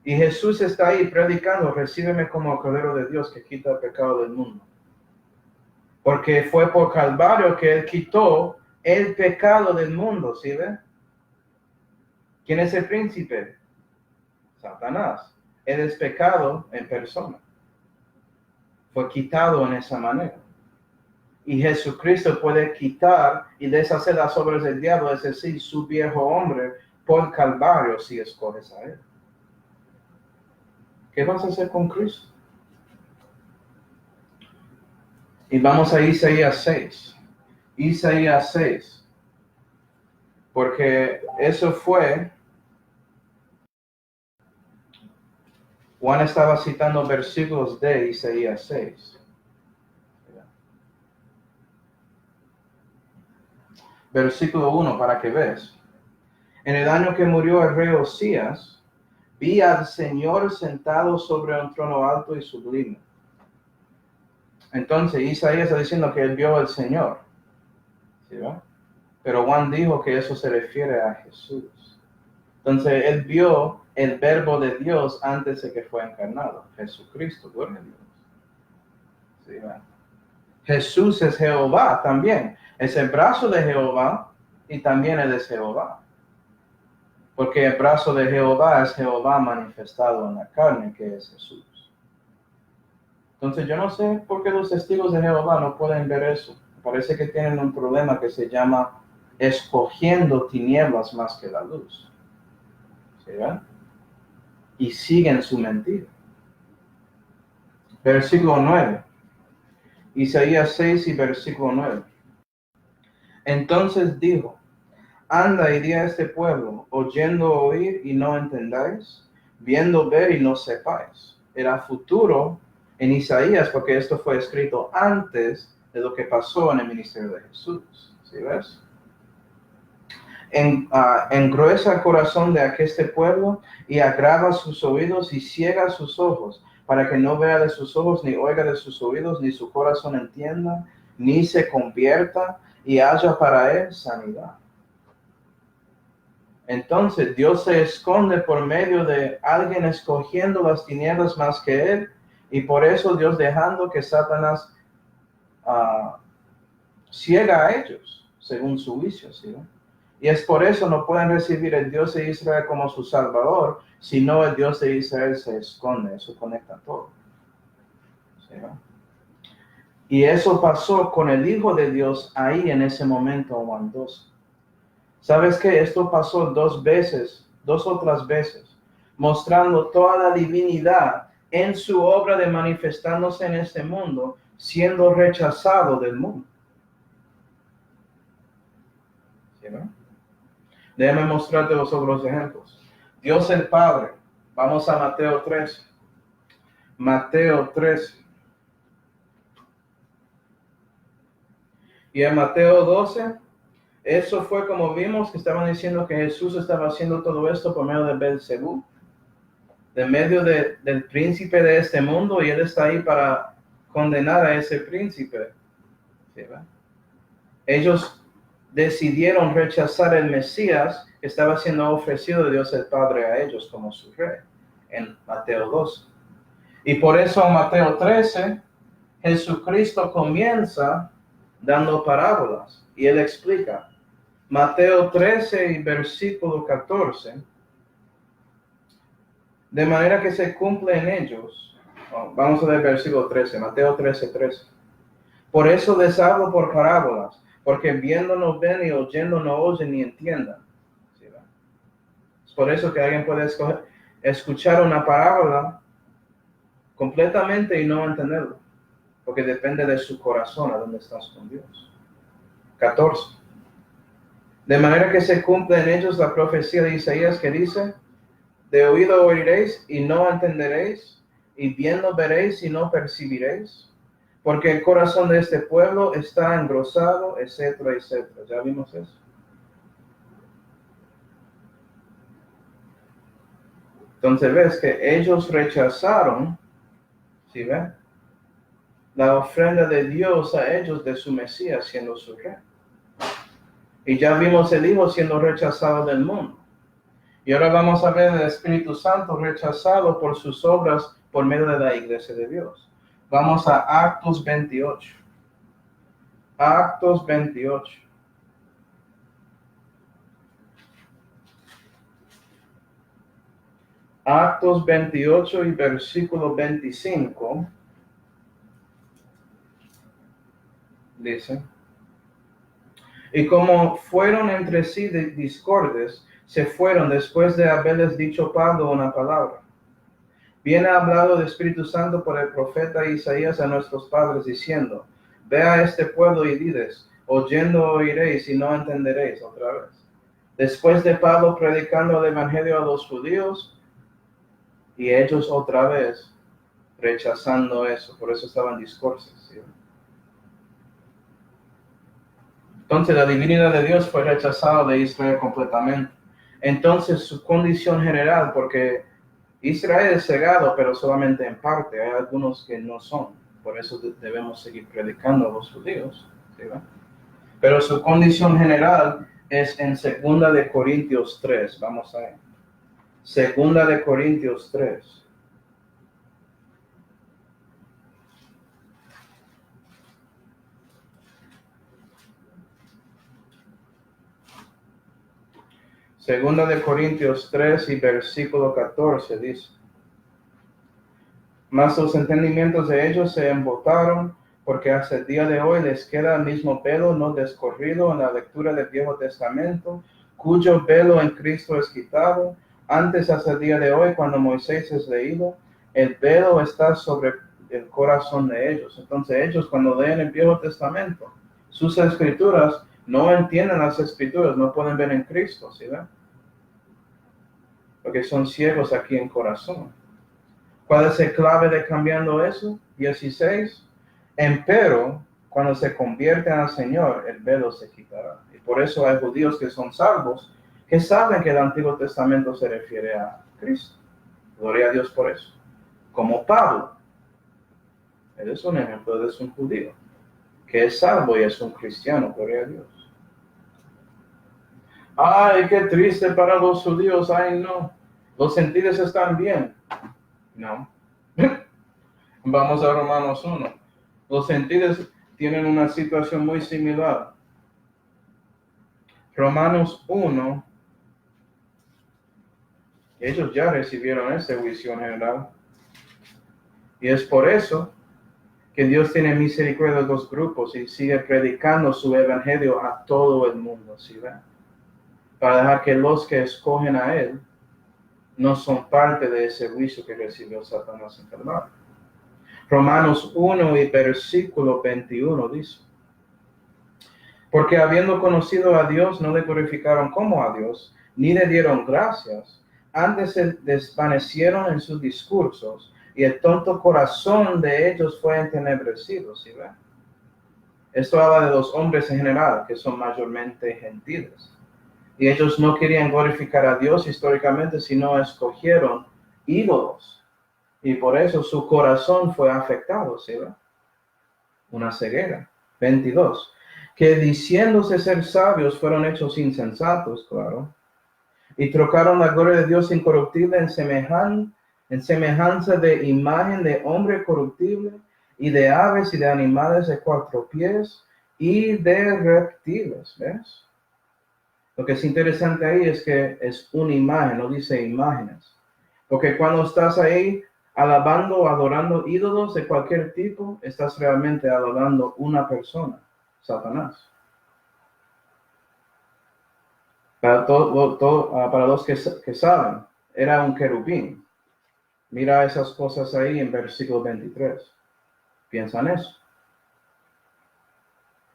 y Jesús está ahí predicando: recíbeme como el cordero de Dios que quita el pecado del mundo. Porque fue por Calvario que él quitó el pecado del mundo, ¿sí ve? ¿Quién es el príncipe? Satanás. Él es pecado en persona. Fue quitado en esa manera. Y Jesucristo puede quitar y deshacer las obras del diablo, es decir, su viejo hombre, por Calvario, si escoges a él. ¿Qué vas a hacer con Cristo? Y vamos a Isaías 6. Isaías 6. Porque eso fue... Juan estaba citando versículos de Isaías 6. Versículo 1, para que veas. En el año que murió el rey Osías, vi al Señor sentado sobre un trono alto y sublime. Entonces Isaías está diciendo que él vio al Señor. ¿Sí, va? Pero Juan dijo que eso se refiere a Jesús. Entonces él vio el verbo de Dios antes de que fue encarnado. Jesucristo, gloria a Dios. ¿Sí, va? Jesús es Jehová también. Es el brazo de Jehová y también él es Jehová. Porque el brazo de Jehová es Jehová manifestado en la carne, que es Jesús. Entonces yo no sé por qué los testigos de Jehová no pueden ver eso. Parece que tienen un problema que se llama escogiendo tinieblas más que la luz. ¿Sí, ven? Y siguen su mentira. Versículo 9. Isaías 6 y versículo 9. Entonces dijo: anda y di a este pueblo, oyendo oír y no entendáis, viendo ver y no sepáis. Era futuro en Isaías, porque esto fue escrito antes de lo que pasó en el ministerio de Jesús. ¿Sí ves? Engruesa el corazón de aquel pueblo y agrava sus oídos y ciega sus ojos, para que no vea de sus ojos, ni oiga de sus oídos, ni su corazón entienda, ni se convierta y haya para él sanidad. Entonces Dios se esconde por medio de alguien escogiendo las tinieblas más que él, y por eso Dios dejando que Satanás ciega a ellos, según su juicio, ¿sí? Y es por eso no pueden recibir el Dios de Israel como su Salvador, sino el Dios de Israel se esconde. Eso conecta todo. ¿Sí? Y eso pasó con el Hijo de Dios ahí en ese momento, Juan 12. ¿Sabes qué? Esto pasó dos otras veces, mostrando toda la divinidad en su obra de manifestándose en este mundo, siendo rechazado del mundo. ¿Sí, no? Déjame mostrarte los otros ejemplos. Dios el Padre. Vamos a Mateo 13. Mateo 13. Y en Mateo 12, eso fue como vimos que estaban diciendo que Jesús estaba haciendo todo esto por medio de Belzebú, de medio del príncipe de este mundo, y él está ahí para condenar a ese príncipe. ¿Sí, va? Ellos decidieron rechazar el Mesías que estaba siendo ofrecido de Dios el Padre a ellos como su rey, en Mateo 12. Y por eso en Mateo 13, Jesucristo comienza dando parábolas, y él explica. Mateo 13 y versículo 14, de manera que se cumple en ellos. Vamos a ver versículo 13, Mateo 13, 13. Por eso les hablo por parábolas, porque viendo no ven y oyendo no oyen ni entiendan. ¿Sí, va? Es por eso que alguien puede escuchar una parábola completamente y no entenderlo, porque depende de su corazón, a dónde estás con Dios. 14. De manera que se cumple en ellos la profecía de Isaías que dice: de oído oiréis y no entenderéis, y viendo veréis y no percibiréis, porque el corazón de este pueblo está engrosado, etcétera, etcétera. ¿Ya vimos eso? Entonces ves que ellos rechazaron, ¿sí ven? La ofrenda de Dios a ellos de su Mesías siendo su rey. Y ya vimos el Hijo siendo rechazado del mundo. Y ahora vamos a ver el Espíritu Santo rechazado por sus obras por medio de la Iglesia de Dios. Vamos a Actos 28. Actos 28. Actos 28 y versículo 25. Dice: y como fueron entre sí discordes, se fueron después de haberles dicho Pablo una palabra. Viene hablado del Espíritu Santo por el profeta Isaías a nuestros padres, diciendo: ve a este pueblo y diles, oyendo oiréis y no entenderéis. Otra vez. Después de Pablo predicando el evangelio a los judíos, y ellos otra vez rechazando eso. Por eso estaban discordes. ¿Sí? Entonces la divinidad de Dios fue rechazada de Israel completamente. Entonces su condición general, porque Israel es cegado, pero solamente en parte. Hay algunos que no son. Por eso debemos seguir predicando a los judíos. ¿Sí, va? Pero su condición general es en 2 de Corintios 3. Vamos a ver. 2 de Corintios 3. Segunda de Corintios 3 y versículo 14 dice: mas los entendimientos de ellos se embotaron, porque hasta el día de hoy les queda el mismo velo no descorrido en la lectura del Viejo Testamento, cuyo velo en Cristo es quitado. Antes, hasta el día de hoy, cuando Moisés es leído, el velo está sobre el corazón de ellos. Entonces ellos, cuando leen el Viejo Testamento, sus escrituras, no entienden las escrituras, no pueden ver en Cristo, ¿sí ven? Porque son ciegos aquí en corazón. ¿Cuál es el clave de cambiando eso? 16. Empero, cuando se convierten al Señor, el velo se quitará. Y por eso hay judíos que son salvos, que saben que el Antiguo Testamento se refiere a Cristo. Gloria a Dios por eso. Como Pablo. Él es un ejemplo de un judío, que es salvo y es un cristiano. Gloria a Dios. Ay, qué triste para los judíos. Ay, no. Los gentiles están bien. No. Vamos a Romanos 1. Los gentiles tienen una situación muy similar. Romanos 1. Ellos ya recibieron ese juicio general. Y es por eso que Dios tiene misericordia de los grupos y sigue predicando su evangelio a todo el mundo. ¿Sí ven? Para dejar que los que escogen a Él no son parte de ese juicio que recibió Satanás en Calvario. Romanos 1 y versículo 21 dice: porque habiendo conocido a Dios, no le glorificaron como a Dios, ni le dieron gracias, antes se desvanecieron en sus discursos, y el tonto corazón de ellos fue entenebrecido. ¿Sí ven? Esto habla de los hombres en general, que son mayormente gentiles. Y ellos no querían glorificar a Dios históricamente, sino escogieron ídolos. Y por eso su corazón fue afectado, ¿sí ven? Una ceguera. 22. Que diciéndose ser sabios fueron hechos insensatos, claro, y trocaron la gloria de Dios incorruptible en semejanza de imagen de hombre corruptible, y de aves y de animales de 4 pies, y de reptiles. ¿Ves? Lo que es interesante ahí es que es una imagen, no dice imágenes. Porque cuando estás ahí alabando o adorando ídolos de cualquier tipo, estás realmente adorando una persona, Satanás. Para los que saben, era un querubín. Mira esas cosas ahí en versículo 23. Piensa en eso.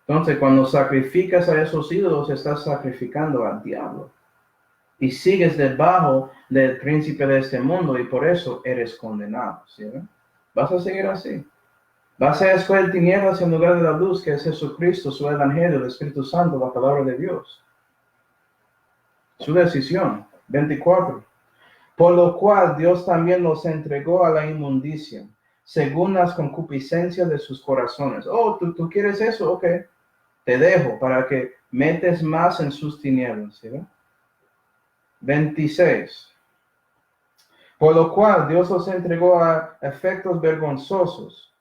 Entonces, cuando sacrificas a esos ídolos, estás sacrificando al diablo. Y sigues debajo del príncipe de este mundo, y por eso eres condenado. ¿Sí? Vas a seguir así. Vas a escoger tinieblas en lugar de la luz, que es Jesucristo, su evangelio, el Espíritu Santo, la palabra de Dios. Su decisión. 24. Por lo cual Dios también los entregó a la inmundicia, según las concupiscencias de sus corazones. Oh, ¿tú quieres eso? Ok. Te dejo para que metes más en sus tinieblas. ¿Sí? 26. Por lo cual Dios los entregó a efectos vergonzosos,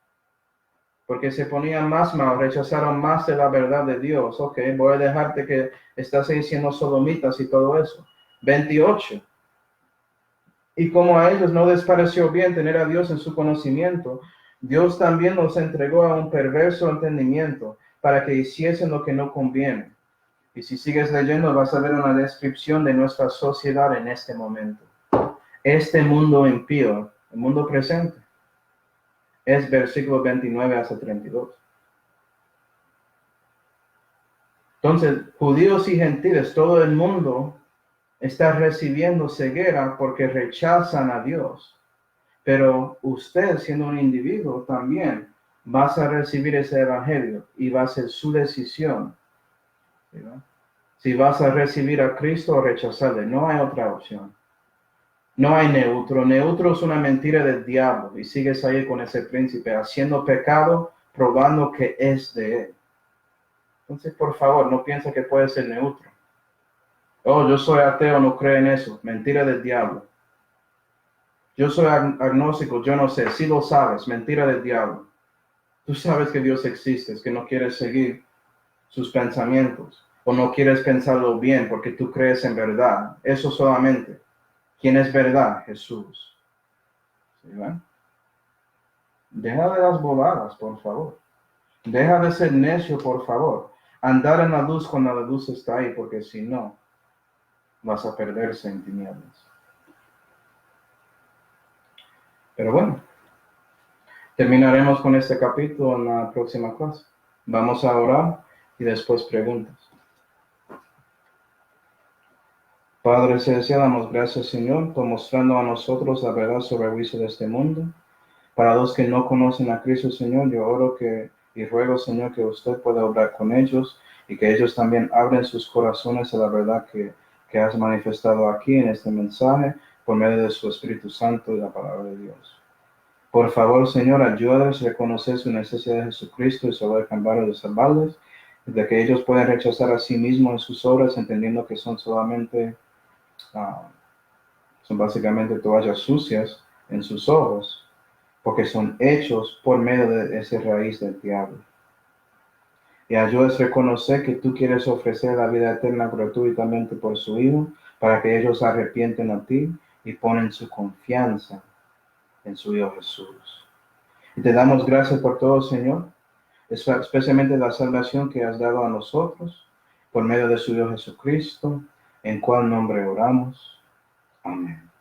porque se ponían más mal, rechazaron más de la verdad de Dios. Ok, voy a dejarte que estás diciendo sodomitas y todo eso. 28. Y como a ellos no les pareció bien tener a Dios en su conocimiento, Dios también los entregó a un perverso entendimiento para que hiciesen lo que no conviene. Y si sigues leyendo vas a ver una descripción de nuestra sociedad en este momento. Este mundo impío, el mundo presente, es versículo 29 hasta 32. Entonces, judíos y gentiles, todo el mundo está recibiendo ceguera porque rechazan a Dios. Pero usted, siendo un individuo, también vas a recibir ese evangelio y va a ser su decisión. ¿Sí? Si vas a recibir a Cristo o rechazarle, no hay otra opción. No hay neutro. Neutro es una mentira del diablo y sigues ahí con ese príncipe haciendo pecado, probando que es de él. Entonces, por favor, no piensa que puede ser neutro. Oh, yo soy ateo, no creo en eso. Mentira del diablo. Yo soy agnóstico, yo no sé. Sí lo sabes, mentira del diablo. Tú sabes que Dios existe, es que no quieres seguir sus pensamientos o no quieres pensarlo bien porque tú crees en verdad. Eso solamente. ¿Quién es verdad? Jesús. ¿Sí ven? Deja de las bobadas, por favor. Deja de ser necio, por favor. Andar en la luz cuando la luz está ahí, porque si no, vas a perderse en tinieblas. Pero bueno, terminaremos con este capítulo en la próxima clase. Vamos a orar y después preguntas. Padre Celestial, damos gracias, Señor, por mostrando a nosotros la verdad sobre el juicio de este mundo. Para los que no conocen a Cristo, Señor, yo oro y ruego, Señor, que usted pueda obrar con ellos y que ellos también abren sus corazones a la verdad que has manifestado aquí en este mensaje por medio de su Espíritu Santo y la palabra de Dios. Por favor, Señor, ayúdales a reconocer su necesidad de Jesucristo y sobre el cambio de salvarles, de que ellos puedan rechazar a sí mismos en sus obras, entendiendo que son solamente, son básicamente toallas sucias en sus ojos, porque son hechos por medio de esa raíz del diablo. Y ayúdales a reconocer que tú quieres ofrecer la vida eterna gratuitamente por su Hijo, para que ellos se arrepienten a ti y ponen su confianza en su Hijo Jesús. Y te damos gracias por todo, Señor, especialmente la salvación que has dado a nosotros por medio de su Hijo Jesucristo, en cual nombre oramos. Amén.